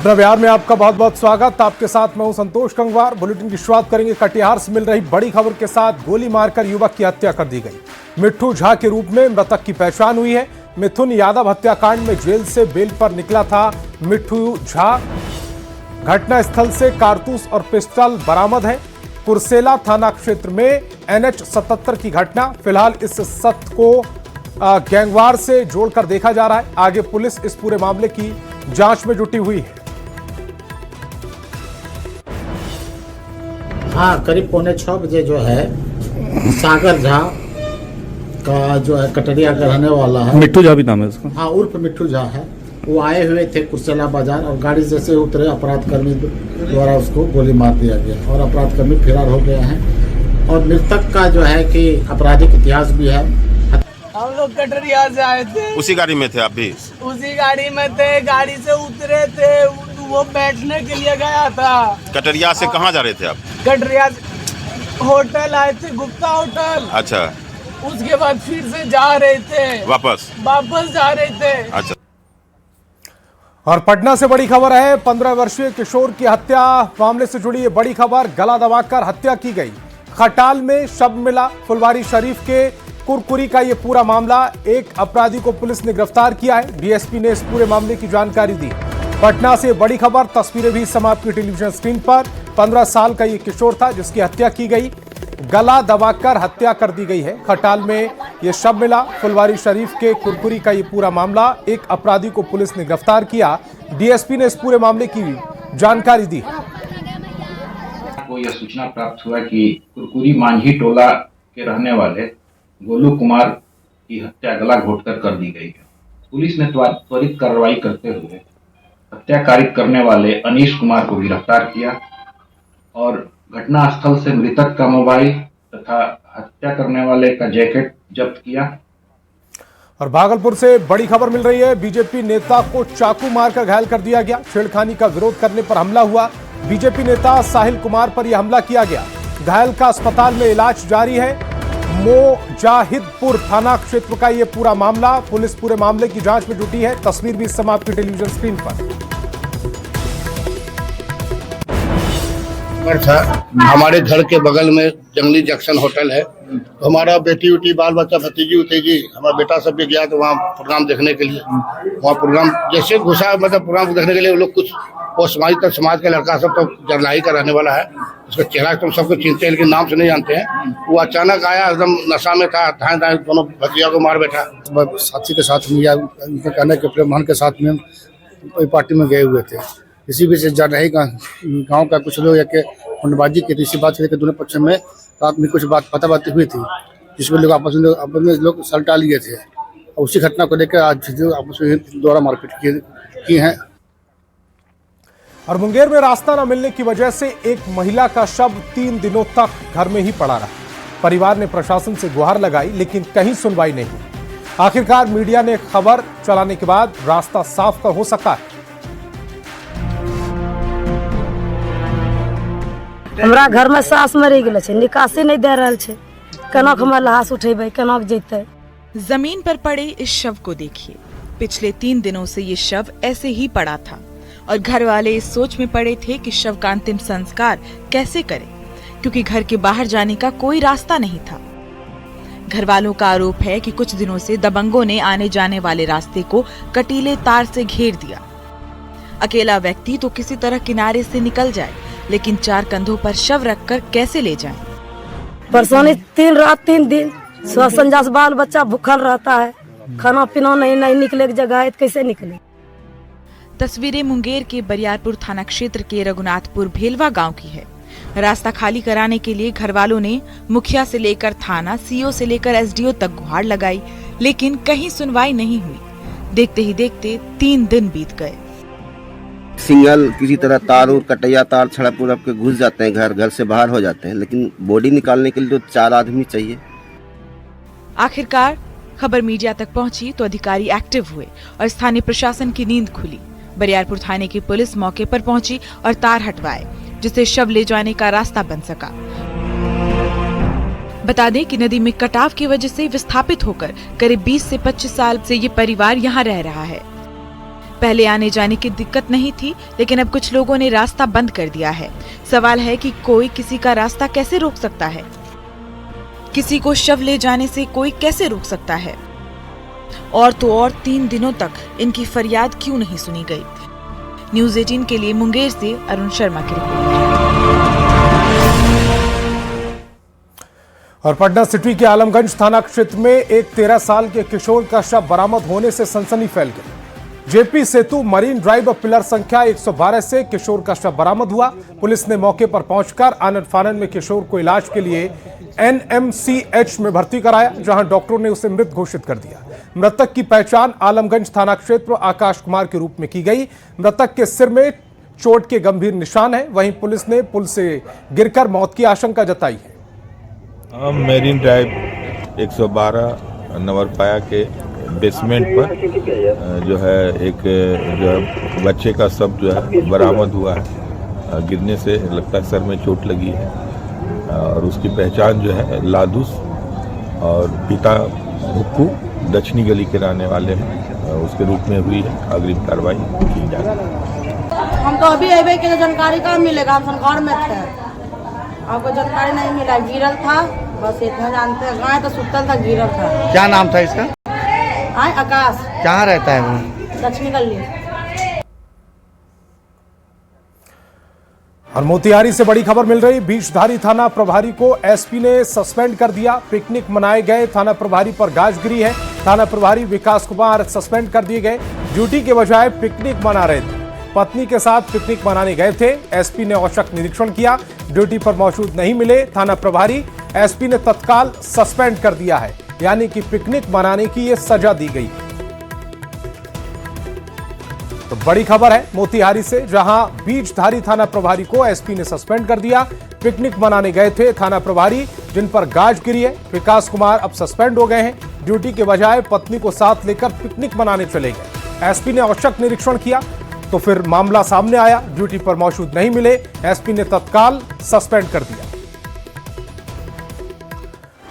बिहार में आपका बहुत बहुत स्वागत। आपके साथ मैं हूं संतोष गंगवार। बुलेटिन की शुरुआत करेंगे कटिहार से मिल रही बड़ी खबर के साथ। गोली मारकर युवक की हत्या कर दी गई। मिट्ठू झा के रूप में मृतक की पहचान हुई है। मिथुन यादव हत्याकांड में जेल से बेल पर निकला था मिट्ठू झा। घटनास्थल से कारतूस और पिस्टल बरामद है। कुर्सेला थाना क्षेत्र में NH 77 की घटना। फिलहाल इस सत्य को गैंगवार से जोड़कर देखा जा रहा है। आगे पुलिस इस पूरे मामले की जांच में जुटी हुई है। हाँ, करीब 5:45 बजे जो है सागर झा का जो है कटरिया का रहने वाला है, मिट्ठू झा भी नाम है उसका। हाँ, उर्फ मिट्ठू झा है। वो आए हुए थे कुर्सेला बाजार और गाड़ी जैसे उतरे अपराधकर्मी द्वारा उसको गोली मार दिया गया और अपराधकर्मी फरार हो गए हैं। और मृतक का जो है कि आपराधिक इतिहास भी है। हम लोग कटरिया से आए थे। उसी गाड़ी में थे आप भी? उसी गाड़ी में थे, गाड़ी से उतरे थे, वो बैठने के लिए गया था। कटरिया से कहाँ जा रहे थे आप? कटरिया से होटल आए थे, गुप्ता होटल। अच्छा, उसके बाद फिर से जा रहे थे, वापस जा रहे थे। अच्छा। और पटना से बड़ी खबर है। 15 वर्षीय किशोर की हत्या मामले से जुड़ी ये बड़ी खबर। गला दबाकर हत्या की गई। खटाल में शव मिला। फुलवारी शरीफ के कुरकुरी का ये पूरा मामला। एक अपराधी को पुलिस ने गिरफ्तार किया है। डीएसपी ने इस पूरे मामले की जानकारी दी। पटना से बड़ी खबर। तस्वीरें भी समय आपकी टेलीविजन स्क्रीन पर। 15 साल का ये किशोर था जिसकी हत्या की गई। गला दबाकर हत्या कर दी गई है। खटाल में ये शव मिला। फुलवारी शरीफ के कुरकुरी का ये पूरा मामला। एक अपराधी को पुलिस ने गिरफ्तार किया। डीएसपी ने इस पूरे मामले की जानकारी दी। को यह सूचना प्राप्त हुआ कि कुरकुरी मांझी टोला के रहने वाले गोलू कुमार की हत्या गला घोटकर कर दी गई है। पुलिस ने त्वरित कार्रवाई करते हुए हत्या कारित करने वाले अनीश कुमार को गिरफ्तार किया और घटनास्थल से मृतक का मोबाइल तथा हत्या करने वाले का जैकेट जब्त किया। और भागलपुर से बड़ी खबर मिल रही है। बीजेपी नेता को चाकू मारकर घायल कर दिया गया। छेड़खानी का विरोध करने पर हमला हुआ। बीजेपी नेता साहिल कुमार पर यह हमला किया गया। घायल का अस्पताल में इलाज जारी है। मोजाहिदपुर थाना क्षेत्र का यह पूरा मामला। पुलिस पूरे मामले की जांच में जुटी है। तस्वीर भी इस समय आपकी टेलीविजन स्क्रीन पर। था हमारे घर के बगल में जंगली जंक्शन होटल है। तो हमारा बेटी उटी बाल बच्चा भतीजी उतीजी हमारा बेटा सब भी गया तो वहाँ प्रोग्राम देखने के लिए। वहाँ प्रोग्राम जैसे घुसा मतलब प्रोग्राम देखने के लिए वो लोग कुछ वो समाज का लड़का सब तो जरलाई का रहने वाला है। उसका चेहरा तुम सबको चिनते हैं लेकिन नाम से नहीं जानते हैं। वो अचानक आया, एकदम नशा में था, दाएं दाएं दोनों भतीजा को मार बैठा। साथी के साथ में या उनके कहने के प्रेमान के साथ में पार्टी में गए हुए थे। इसी वजह से जरलाई गाँव का कुछ लोग हुंडबाजी की थी। इसी बात से दोनों पक्ष में रात में कुछ बातें हुई थी जिसमें लोग आपस में लोग सर टाल लिए थे। और उसी घटना को लेकर आज आपस में दोबारा मारपीट की है। और मुंगेर में रास्ता न मिलने की वजह से एक महिला का शव 3 दिनों तक घर में ही पड़ा रहा। परिवार ने प्रशासन से गुहार लगाई लेकिन कहीं सुनवाई नहीं हुई। आखिरकार मीडिया ने खबर चलाने के बाद रास्ता साफ कर हो सका है। हमरा घर में सास मरी गेल छे, निकासी नहीं दे रहल छे। केना हमरा लाश उठेबै, केना जैते। जमीन पर पड़े इस शव को देखिए। पिछले 3 दिनों से ये शव ऐसे ही पड़ा था और घर वाले इस सोच में पड़े थे कि शव का अंतिम संस्कार कैसे करें, क्योंकि घर के बाहर जाने का कोई रास्ता नहीं था। घर वालों का आरोप है कि कुछ दिनों से दबंगों ने आने जाने वाले रास्ते को कटीले तार से घेर दिया। अकेला व्यक्ति तो किसी तरह किनारे से निकल जाए, लेकिन 4 कंधों पर शव रखकर कैसे ले जाएं? परेशानी 3 रात 3 दिन संजा से बाल बच्चा भूखल रहता है। खाना पीना नहीं निकले की जगह है, कैसे निकले। तस्वीरें मुंगेर के बरियारपुर थाना क्षेत्र के रघुनाथपुर भेलवा गांव की है। रास्ता खाली कराने के लिए घर वालों ने मुखिया से लेकर थाना, सीओ से लेकर एसडीओ तक गुहार लगाई, लेकिन कहीं सुनवाई नहीं हुई। देखते ही देखते 3 दिन बीत गए। सिंगल किसी तरह तार और कटैया तार छड़ा पूरा के घुस जाते हैं, घर से बाहर हो जाते हैं, लेकिन बॉडी निकालने के लिए तो 4 आदमी चाहिए। आखिरकार खबर मीडिया तक पहुंची तो अधिकारी एक्टिव हुए और स्थानीय प्रशासन की नींद खुली। बरियारपुर थाने की पुलिस मौके पर पहुंची और तार हटवाए, जिससे शव ले जाने का रास्ता बन सका। बता दें कि नदी में कटाव की वजह से विस्थापित होकर करीब 20 से 25 साल से ये परिवार यहाँ रह रहा है। पहले आने जाने की दिक्कत नहीं थी, लेकिन अब कुछ लोगों ने रास्ता बंद कर दिया है। सवाल है कि कोई किसी का रास्ता कैसे रोक सकता है? किसी को शव ले जाने से कोई कैसे रोक सकता है? और तो और 3 दिनों तक इनकी फरियाद क्यों नहीं सुनी गई? न्यूज़ 18 के लिए मुंगेर से अरुण शर्मा की रिपोर्ट। और पटना सिटी के आलमगंज थाना क्षेत्र में एक 13 साल के किशोर का शव बरामद होने से सनसनी फैल गई। जेपी सेतु मरीन ड्राइव पिलर संख्या 112 से किशोर का शव बरामद हुआ। पुलिस ने मौके पर पहुंचकर आनन फानन में किशोर को इलाज के लिए NMCH में भर्ती कराया, जहां डॉक्टरों ने उसे मृत घोषित कर दिया। मृतक की पहचान आलमगंज थाना क्षेत्र आकाश कुमार के रूप में की गई। मृतक के सिर में चोट के गंभीर निशान है। वहीं पुलिस ने पुल से गिरकर मौत की आशंका जताई है। मेरीन ड्राइव 112 नवरपाया के बेसमेंट पर जो है एक जो है बच्चे का शव जो है बरामद हुआ है। गिरने से लगता है सर में चोट लगी है और उसकी पहचान जो है लादूस और पिता भुक्कू दक्षिणी गली के रहने वाले हैं, उसके रूप में हुई है। अग्रिम कार्रवाई की जा रही है। हम तो अभी अबे के जानकारी कहाँ मिलेगा? हम सरकार में थे, आपको जानकारी नहीं मिला। गिरल था, बस इतना जानते हैं। गाय तो सुतल था, गिरल था। क्या नाम था इसका? आकाश। कहाँ रहता है वो? दक्षिणी गली। और मोतिहारी से बड़ी खबर मिल रही। बीचधारी थाना प्रभारी को एसपी ने सस्पेंड कर दिया। पिकनिक मनाए गए थाना प्रभारी पर गाज गिरी है। थाना प्रभारी विकास कुमार सस्पेंड कर दिए गए। ड्यूटी के बजाय पिकनिक मना रहे थे। पत्नी के साथ पिकनिक मनाने गए थे। एसपी ने औचक निरीक्षण किया, ड्यूटी पर मौजूद नहीं मिले थाना प्रभारी। एसपी ने तत्काल सस्पेंड कर दिया है, यानी कि पिकनिक मनाने की ये सजा दी गई। तो बड़ी खबर है मोतिहारी से, जहां बीचधारी थाना प्रभारी को एसपी ने सस्पेंड कर दिया। पिकनिक मनाने गए थे थाना प्रभारी, जिन पर गाज गिरी है। विकास कुमार अब सस्पेंड हो गए हैं। ड्यूटी के बजाय पत्नी को साथ लेकर पिकनिक मनाने चले गए। एसपी ने औचक निरीक्षण किया तो फिर मामला सामने आया, ड्यूटी पर मौजूद नहीं मिले। एसपी ने तत्काल सस्पेंड कर दिया।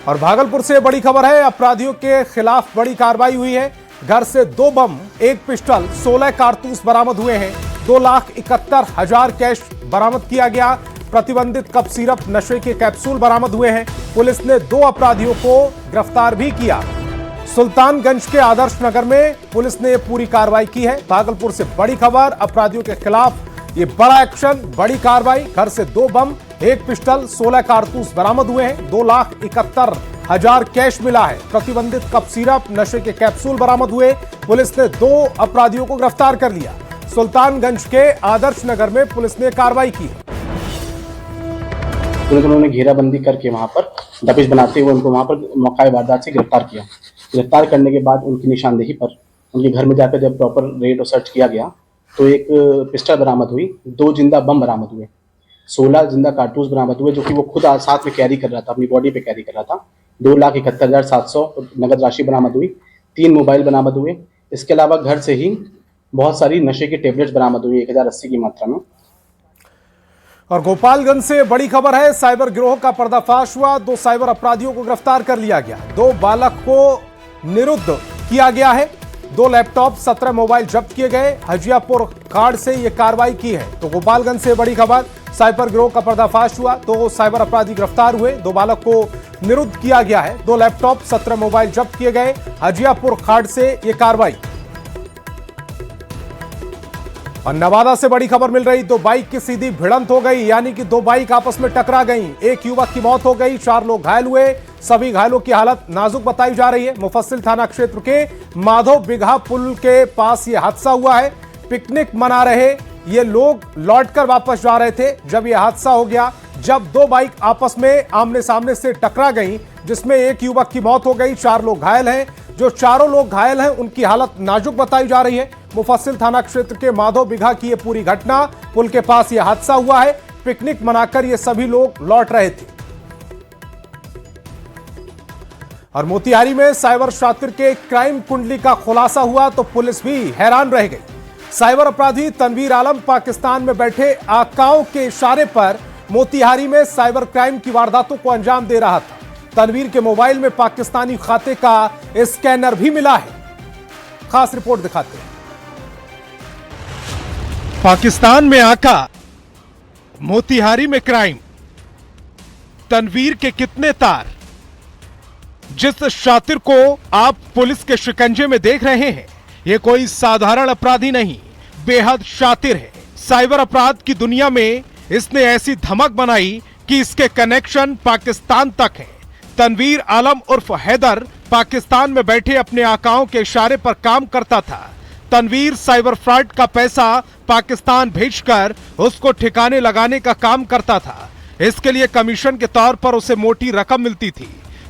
और भागलपुर से बड़ी खबर है, अपराधियों के खिलाफ बड़ी कार्रवाई हुई है। घर से 2 बम, 1 पिस्टल, 16 कारतूस बरामद हुए हैं। 2,71,000 कैश बरामद किया गया। प्रतिबंधित कप सिरप नशे के कैप्सूल बरामद हुए हैं। पुलिस ने 2 अपराधियों को गिरफ्तार भी किया। सुल्तानगंज के आदर्श नगर में पुलिस ने पूरी कार्रवाई की है। भागलपुर से बड़ी खबर, अपराधियों के खिलाफ ये बड़ा एक्शन, बड़ी कार्रवाई। घर से 2 बम, 1 पिस्टल, 16 कारतूस बरामद हुए हैं। 2,71,000 कैश मिला है। प्रतिबंधित कप सिरप नशे के कैप्सूल बरामद हुए। पुलिस ने 2 अपराधियों को गिरफ्तार कर लिया। सुल्तानगंज के आदर्श नगर में पुलिस ने कार्रवाई की है। उन्होंने घेराबंदी करके वहां पर दबिश बनाते हुए उनको वहां पर मौका वारदात से गिरफ्तार किया। गिरफ्तार करने के बाद उनकी निशानदेही पर उनके घर में जाकर जब प्रॉपर रेड और सर्च किया गया तो एक पिस्टल बरामद हुई, 2 जिंदा बम बरामद हुए, 16 जिंदा कारतूस बरामद हुए, जो कि वो खुद साथ में कैरी कर रहा था, अपनी बॉडी पे कैरी कर रहा था। 2,71,700 नगद राशि बरामद हुई। 3 मोबाइल बरामद हुए। इसके अलावा घर से ही बहुत सारी नशे की टेबलेट्स बरामद हुई 1080 की मात्रा में। और गोपालगंज से बड़ी खबर है, साइबर गिरोह का पर्दाफाश हुआ। 2 साइबर अपराधियों को गिरफ्तार कर लिया गया। 2 बालक को निरुद्ध किया गया है। 2 लैपटॉप, 17 मोबाइल जब्त किए गए। हजियापुर कार्ड से यह कार्रवाई की है। तो गोपालगंज से बड़ी खबर, साइबर गिरोह का पर्दाफाश हुआ। 2 साइबर अपराधी गिरफ्तार हुए। 2 बालक को निरुद्ध किया गया है। 2 लैपटॉप, 17 मोबाइल जब्त किए गए। हजियापुर कार्ड से यह कार्रवाई। और नवादा से बड़ी खबर मिल रही, 2 बाइक की सीधी भिड़ंत हो गई, यानी कि 2 बाइक आपस में टकरा गई। एक युवक की मौत हो गई, 4 लोग घायल हुए। सभी घायलों की हालत नाजुक बताई जा रही है। मुफस्सिल थाना क्षेत्र के माधव बिघा पुल के पास यह हादसा हुआ है। पिकनिक मना रहे ये लोग लौटकर वापस जा रहे थे जब यह हादसा हो गया, जब 2 बाइक आपस में आमने सामने से टकरा गई, जिसमें एक युवक की मौत हो गई, 4 लोग घायल हैं। जो चारों लोग घायल हैं उनकी हालत नाजुक बताई जा रही है। मुफस्सिल थाना क्षेत्र के माधव बिघा की यह पूरी घटना, पुल के पास यह हादसा हुआ है। पिकनिक मनाकर ये सभी लोग लौट रहे थे। और मोतिहारी में साइबर शातिर के क्राइम कुंडली का खुलासा हुआ तो पुलिस भी हैरान रह गई। साइबर अपराधी तनवीर आलम पाकिस्तान में बैठे आकाओं के इशारे पर मोतिहारी में साइबर क्राइम की वारदातों को अंजाम दे रहा था। तनवीर के मोबाइल में पाकिस्तानी खाते का स्कैनर भी मिला है। खास रिपोर्ट दिखाते हैं। पाकिस्तान में आका, मोतिहारी में क्राइम, तनवीर के कितने तार। जिस शातिर को आप पुलिस के शिकंजे में देख रहे हैं, ये कोई साधारण अपराधी नहीं, बेहद शातिर है। साइबर अपराध की दुनिया में इसने ऐसी धमक बनाई कि इसके कनेक्शन पाकिस्तान तक हैं। तनवीर आलम उर्फ हैदर पाकिस्तान में बैठे अपने आकाओं के इशारे पर काम करता था। तनवीर साइबर फ्रॉड का पैसा पाकिस्तान भेजकर उसको ठिकाने लगाने का काम करता था। इसके लिए कमीशन के तौर पर उसे मोटी रकम मिलती थी।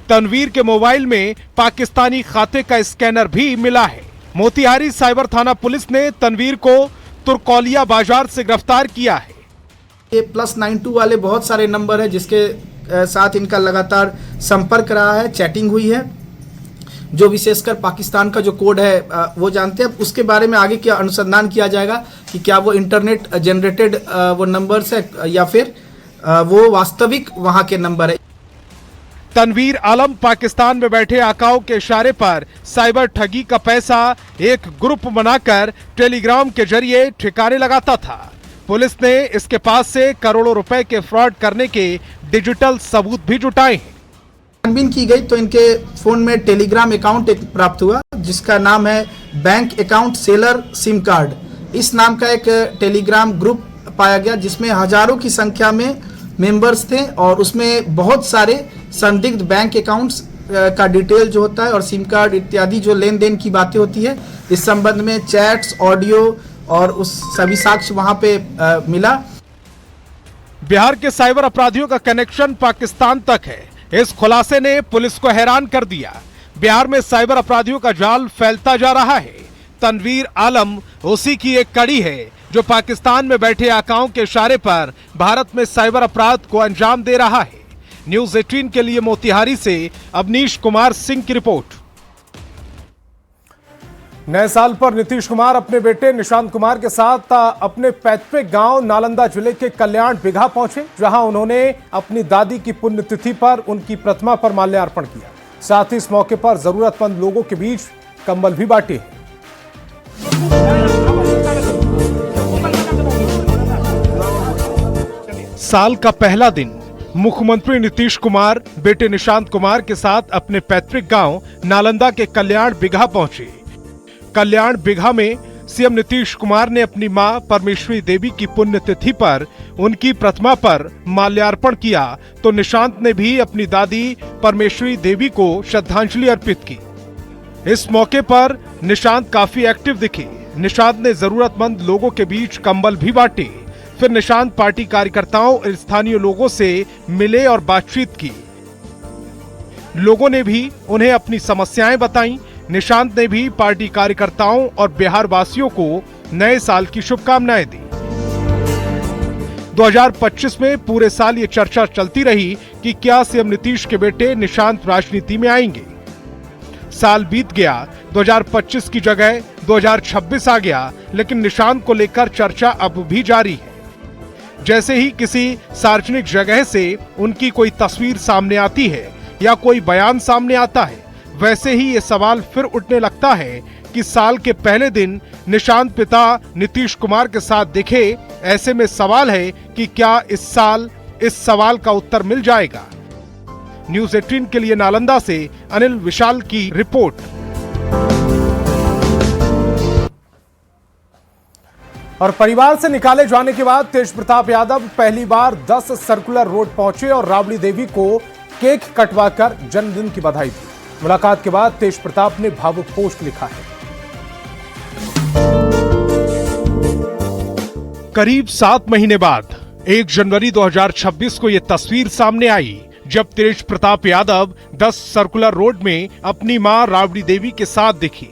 तनवीर के मोबाइल में पाकिस्तानी खाते का स्कैनर भी मिला है। मोतिहारी साइबर थाना पुलिस ने तनवीर को तुर्कौलिया बाजार से गिरफ्तार किया है। ये +92 वाले बहुत सारे नंबर है जिसके साथ इनका लगातार संपर्क रहा है, चैटिंग हुई है। जो विशेषकर पाकिस्तान का जो कोड है वो जानते हैं। उसके बारे में आगे क्या अनुसंधान किया जाएगा कि क्या वो इंटरनेट जनरेटेड वो नंबर्स है या फिर वो वास्तविक वहां के नंबर है। तनवीर आलम पाकिस्तान में बैठे आकाओं के इशारे पर साइबर ठगी का पैसा एक ग्रुप बनाकर टेलीग्राम के जरिए ठिकाने लगाता था। पुलिस ने इसके पास से करोड़ों रुपए के फ्रॉड करने के डिजिटल सबूत भी जुटाए हैं। छानबीन की गई तो इनके फोन में टेलीग्राम अकाउंट एक प्राप्त हुआ जिसका नाम है bank account seller SIM card. इस नाम का एक टेलीग्राम ग्रुप पाया गया जिसमें हजारों की संख्या में मेंबर्स थे और उसमें बहुत सारे संदिग्ध बैंक अकाउंट्स का डिटेल जो होता है और सिम कार्ड इत्यादि जो लेन देन की बातें होती है, इस संबंध में चैट्स, ऑडियो और उस सभी साक्ष्य वहां पे मिला। बिहार के साइबर अपराधियों का कनेक्शन पाकिस्तान तक है। इस खुलासे ने पुलिस को हैरान कर दिया। बिहार में साइबर अपराधियों का जाल फैलता जा रहा है। तनवीर आलम उसी की एक कड़ी है जो पाकिस्तान में बैठे आकाओं के इशारे पर भारत में साइबर अपराध को अंजाम दे रहा है। न्यूज़ 18 के लिए मोतिहारी से अवनीश कुमार सिंह की रिपोर्ट। नए साल पर नीतीश कुमार अपने बेटे निशांत कुमार के साथ अपने पैतृक गांव नालंदा जिले के कल्याण बिघा पहुंचे, जहां उन्होंने अपनी दादी की पुण्यतिथि पर उनकी प्रतिमा पर माल्यार्पण किया। साथ ही इस मौके पर जरूरतमंद लोगों के बीच कंबल भी बांटे। साल का पहला दिन मुख्यमंत्री नीतीश कुमार बेटे निशांत कुमार के साथ अपने पैतृक गांव नालंदा के कल्याण बिघा पहुंचे। कल्याण बिघा में सीएम नीतीश कुमार ने अपनी मां परमेश्वरी देवी की पुण्यतिथि पर उनकी प्रतिमा पर माल्यार्पण किया तो निशांत ने भी अपनी दादी परमेश्वरी देवी को श्रद्धांजलि अर्पित की। इस मौके पर निशांत काफी एक्टिव दिखे। निशांत ने जरूरतमंद लोगों के बीच कंबल भी बांटे। फिर निशांत पार्टी कार्यकर्ताओं और स्थानीय लोगों से मिले और बातचीत की। लोगों ने भी उन्हें अपनी समस्याएं बताईं। निशांत ने भी पार्टी कार्यकर्ताओं और बिहार वासियों को नए साल की शुभकामनाएं दी। 2025 में पूरे साल ये चर्चा चलती रही कि क्या सीएम नीतीश के बेटे निशांत राजनीति में आएंगे। साल बीत गया, 2025 की जगह 2026 आ गया, लेकिन निशांत को लेकर चर्चा अब भी जारी है। जैसे ही किसी सार्वजनिक जगह से उनकी कोई तस्वीर सामने आती है या कोई बयान सामने आता है, वैसे ही ये सवाल फिर उठने लगता है कि साल के पहले दिन निशांत पिता नीतीश कुमार के साथ दिखे। ऐसे में सवाल है कि क्या इस साल इस सवाल का उत्तर मिल जाएगा। न्यूज़ 18 के लिए नालंदा से अनिल विशाल की रिपोर्ट। और परिवार से निकाले जाने के बाद तेज प्रताप यादव पहली बार 10 सर्कुलर रोड पहुंचे और राबड़ी देवी को केक कटवाकर जन्मदिन की बधाई दी। मुलाकात के बाद तेज प्रताप ने भावुक पोस्ट लिखा है। करीब 7 महीने बाद 1 जनवरी 2026 को यह तस्वीर सामने आई जब तेज प्रताप यादव 10 सर्कुलर रोड में अपनी मां राबड़ी देवी के साथ दिखी।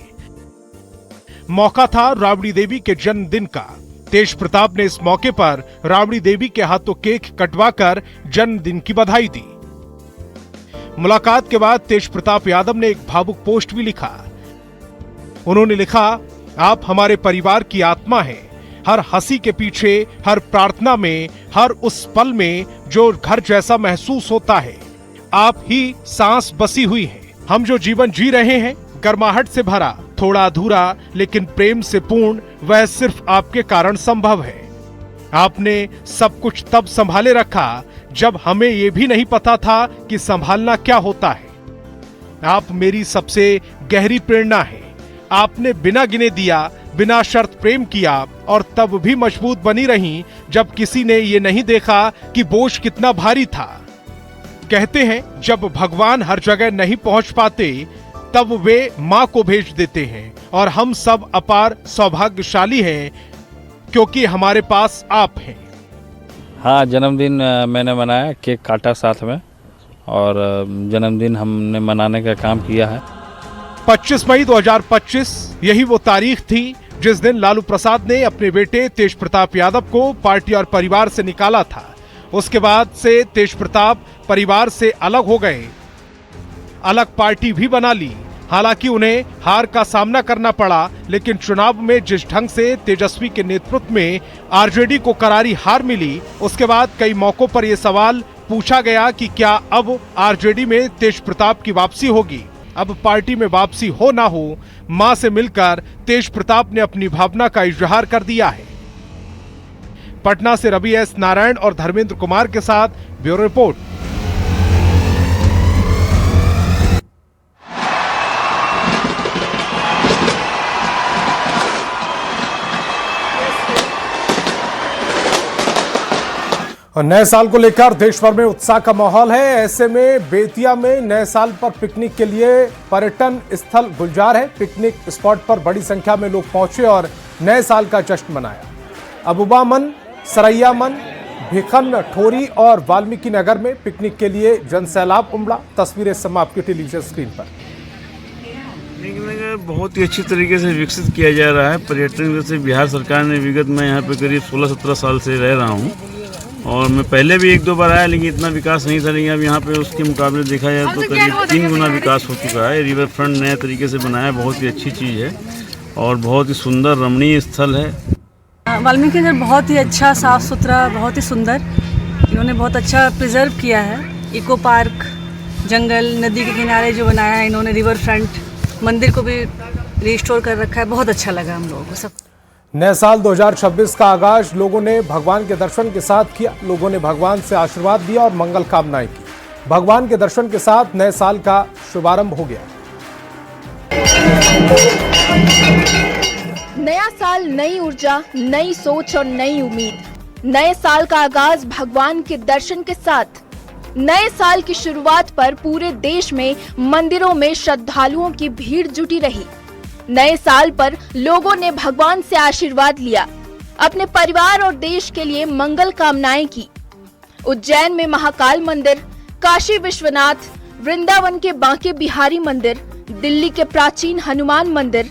मौका था राबड़ी देवी के जन्मदिन का। तेज प्रताप ने इस मौके पर राबड़ी देवी के हाथों केक कटवाकर जन्मदिन की बधाई दी। मुलाकात के बाद तेज प्रताप यादव ने एक भावुक पोस्ट भी लिखा। उन्होंने लिखा, आप हमारे परिवार की आत्मा हैं। हर हंसी के पीछे, हर प्रार्थना में, हर उस पल में जो घर जैसा महसूस होता है, आप ही सांस बसी हुई है। हम जो जीवन जी रहे हैं, गर्माहट से भरा, थोड़ा अधूरा लेकिन प्रेम से पूर्ण वह सिर्फ आपके कारण संभव है। आपने सब कुछ तब संभाले रखा जब हमें ये भी नहीं पता था कि संभालना क्या होता है। आप मेरी सबसे गहरी प्रेरणा है। आपने बिना गिने दिया, बिना शर्त प्रेम किया और तब भी मजबूत बनी रही जब किसी ने ये नहीं देखा कि बोझ कितना भारी था। कहते हैं जब भगवान हर जगह नहीं पहुंच पाते तब वे मां को भेज देते हैं और हम सब अपार सौभाग्यशाली हैं क्योंकि हमारे पास आप हैं। हाँ, जन्मदिन मैंने मनाया, केक काटा साथ में और जन्मदिन हमने मनाने का काम किया है। 25 मई 2025 यही वो तारीख थी जिस दिन लालू प्रसाद ने अपने बेटे तेज प्रताप यादव को पार्टी और परिवार से निकाला था। उसके बाद से तेज प्रताप परिवार से अलग हो गए, अलग पार्टी भी बना ली। हालांकि उन्हें हार का सामना करना पड़ा, लेकिन चुनाव में जिस ढंग से तेजस्वी के नेतृत्व में आरजेडी को करारी हार मिली, उसके बाद कई मौकों पर यह सवाल पूछा गया कि क्या अब आरजेडी में तेज प्रताप की वापसी होगी। अब पार्टी में वापसी हो ना हो, मां से मिलकर तेज प्रताप ने अपनी भावना का इजहार कर दिया है। पटना से रवि एस नारायण और धर्मेंद्र कुमार के साथ ब्यूरो रिपोर्ट। और नए साल को लेकर देश भर में उत्साह का माहौल है। ऐसे में बेतिया में नए साल पर पिकनिक के लिए पर्यटन स्थल गुलजार है। पिकनिक स्पॉट पर बड़ी संख्या में लोग पहुंचे और नए साल का जश्न मनाया। अबुबामन, सरैयामन, भिखन, ठोरी और वाल्मीकि नगर में पिकनिक के लिए जनसैलाब उमड़ा। तस्वीरें समय आपकी टेलीविजन स्क्रीन पर। पिकनिक बहुत ही अच्छी तरीके से विकसित किया जा रहा है। पर्यटन जैसे बिहार सरकार ने विगत में यहाँ पे करीब 16-17 साल से रह रहा हूँ और मैं पहले भी 1-2 बार आया, लेकिन इतना विकास नहीं था। लेकिन अब यहाँ पे उसके मुकाबले देखा जाए तो करीब 3 गुना विकास हो चुका है। रिवर फ्रंट नए तरीके से बनाया, बहुत ही अच्छी चीज़ है और बहुत ही सुंदर रमणीय स्थल है। वाल्मीकि नगर बहुत ही अच्छा, साफ सुथरा, बहुत ही सुंदर इन्होंने बहुत अच्छा प्रिजर्व किया है। इको पार्क, जंगल, नदी के किनारे जो बनाया है इन्होंने, रिवर फ्रंट, मंदिर को भी रिस्टोर कर रखा है। बहुत अच्छा लगा हम लोगों को सब। नए साल 2026 का आगाज लोगों ने भगवान के दर्शन के साथ किया। लोगों ने भगवान से आशीर्वाद दिया और मंगल कामनाएं की। भगवान के दर्शन के साथ नए साल का शुभारंभ हो गया। नया साल, नई ऊर्जा, नई सोच और नई उम्मीद। नए साल का आगाज भगवान के दर्शन के साथ। नए साल की शुरुआत पर पूरे देश में मंदिरों में श्रद्धालुओं की भीड़ जुटी रही। नए साल पर लोगों ने भगवान से आशीर्वाद लिया, अपने परिवार और देश के लिए मंगल कामनाएं की। उज्जैन में महाकाल मंदिर, काशी विश्वनाथ, वृंदावन के बांके बिहारी मंदिर, दिल्ली के प्राचीन हनुमान मंदिर,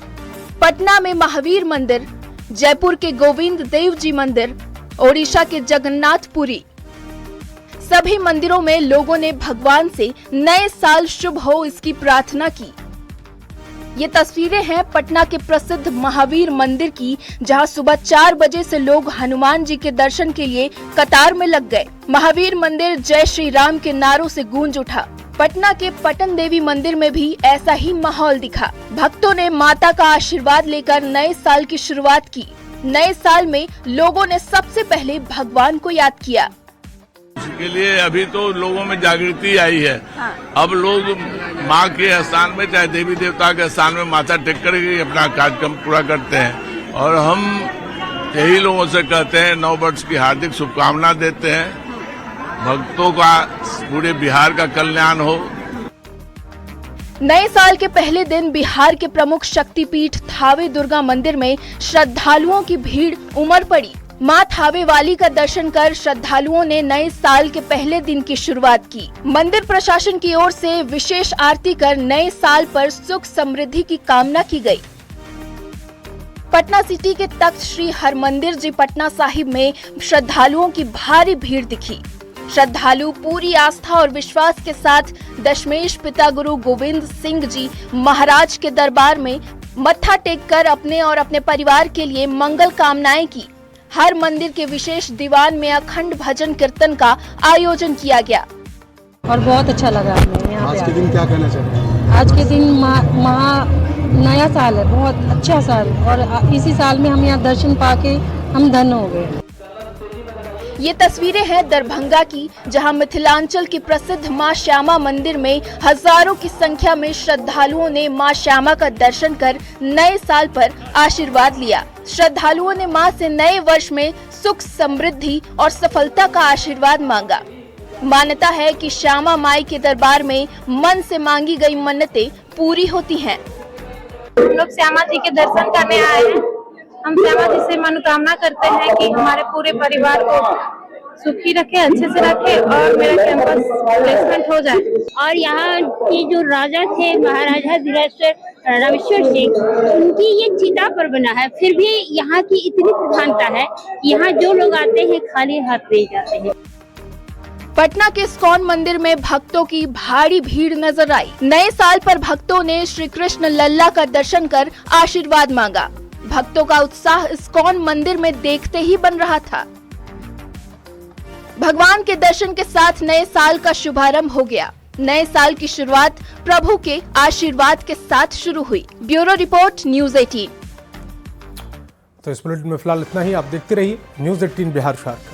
पटना में महावीर मंदिर, जयपुर के गोविंद देव जी मंदिर, ओडिशा के जगन्नाथपुरी, सभी मंदिरों में लोगों ने भगवान से नए साल शुभ हो इसकी प्रार्थना की। ये तस्वीरें हैं पटना के प्रसिद्ध महावीर मंदिर की, जहां सुबह 4 बजे से लोग हनुमान जी के दर्शन के लिए कतार में लग गए। महावीर मंदिर जय श्री राम के नारों से गूंज उठा। पटना के पटन देवी मंदिर में भी ऐसा ही माहौल दिखा। भक्तों ने माता का आशीर्वाद लेकर नए साल की शुरुआत की। नए साल में लोगों ने सबसे पहले भगवान को याद किया। के लिए अभी तो लोगों में जागृति आई है। अब लोग माँ के स्थान में, चाहे देवी देवता के स्थान में माथा टेक कर अपना कार्यक्रम पूरा करते हैं और हम यही लोगों से कहते हैं, नव वर्ष की हार्दिक शुभकामना देते हैं। भक्तों का, पूरे बिहार का कल्याण हो। नए साल के पहले दिन बिहार के प्रमुख शक्तिपीठ थावे दुर्गा मंदिर में श्रद्धालुओं की भीड़ उमड़ पड़ी। मां थावे वाली का दर्शन कर श्रद्धालुओं ने नए साल के पहले दिन की शुरुआत की। मंदिर प्रशासन की ओर से विशेष आरती कर नए साल पर सुख समृद्धि की कामना की गई। पटना सिटी के तख्त श्री हरमंदिर जी पटना साहिब में श्रद्धालुओं की भारी भीड़ दिखी। श्रद्धालु पूरी आस्था और विश्वास के साथ दशमेश पिता गुरु गोविंद सिंह जी महाराज के दरबार में मत्था टेक कर अपने और अपने परिवार के लिए मंगल कामनाएं की। हर मंदिर के विशेष दीवान में अखंड भजन कीर्तन का आयोजन किया गया और बहुत अच्छा लगा हमें यहाँ पे। आज के दिन क्या कहना चाहते हैं? आज के दिन नया साल है, बहुत अच्छा साल, और इसी साल में हम यहाँ दर्शन पाके हम धन्य हो गए। ये तस्वीरें हैं दरभंगा की, जहां मिथिलांचल की प्रसिद्ध मां श्यामा मंदिर में हजारों की संख्या में श्रद्धालुओं ने मां श्यामा का दर्शन कर नए साल पर आशीर्वाद लिया। श्रद्धालुओं ने मां से नए वर्ष में सुख, समृद्धि और सफलता का आशीर्वाद मांगा। मान्यता है कि श्यामा माई के दरबार में मन से मांगी गई मन्नतें पूरी होती हैं। हम लोग श्यामा जी के दर्शन करने आए हैं। हम श्यामा जी से मनोकामना करते हैं कि हमारे पूरे परिवार को सुखी रखे, अच्छे से रखे और मेरा कैंपस प्लेसमेंट हो जाए। और यहाँ के जो राजा थे महाराजा धीरेश्वर रामेश्वर सिंह, उनकी ये चिता पर बना है। फिर भी यहाँ की इतनी प्रधानता है, यहाँ जो लोग आते हैं खाली हाथ नहीं जाते हैं। पटना के इस्कॉन मंदिर में भक्तों की भारी भीड़ नजर आई। नए साल पर भक्तों ने श्री कृष्ण लल्ला का दर्शन कर आशीर्वाद मांगा। भक्तों का उत्साह इस्कॉन मंदिर में देखते ही बन रहा था। भगवान के दर्शन के साथ नए साल का शुभारंभ हो गया। नए साल की शुरुआत प्रभु के आशीर्वाद के साथ शुरू हुई। Bureau report, news 18। तो इस बुलेटिन में फिलहाल इतना ही। आप देखते रहिए न्यूज़ 18 बिहार शहर।